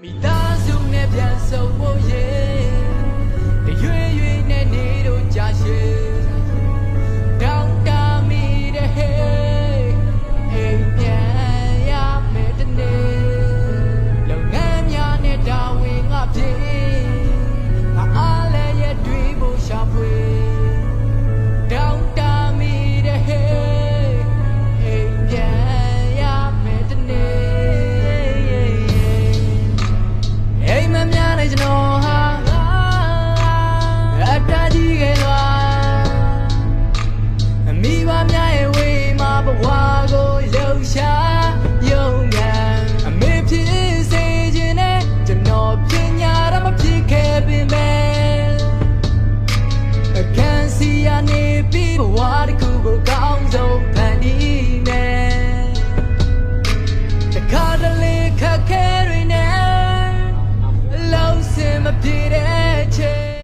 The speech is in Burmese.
မိသားစုနဲ့ပြန်ဆုံဖို့ရေရွေရွေနဲ့နေတို့ကြာရှည်တောင်းတမိတဲ့ဟေးအိမ်ပြန်ရမယ်တနေ့လုပ်ငန်းများနဲ့တာဝန်ငါပြေငါအားလည်းရဲ့တွေ့ဖို့ရှာဖွေတောင်းတမိတဲ့ဟေးအိမ်ပြန်ရမယ်တနေ့အိမ်မများနဲ့ကျွန်တော်ဟာအတားကြီးခဲ့သွားမိဘများရဲ့ဝေးမှာဘဝကိုလှူရှာယုံကန်အမေဖြစ်စေခြင်းနဲ့ကျွန်တော်ပညာရမဖြစ်ခဲ့ပင်ပဲအခန်းစီရနေပြီးဘဝတစ်ခုကိုကောင်းဆုံးဖန်တီးမယ်တခါတလေခက်ခဲတွေနဲ့လုံးစင်မပြေ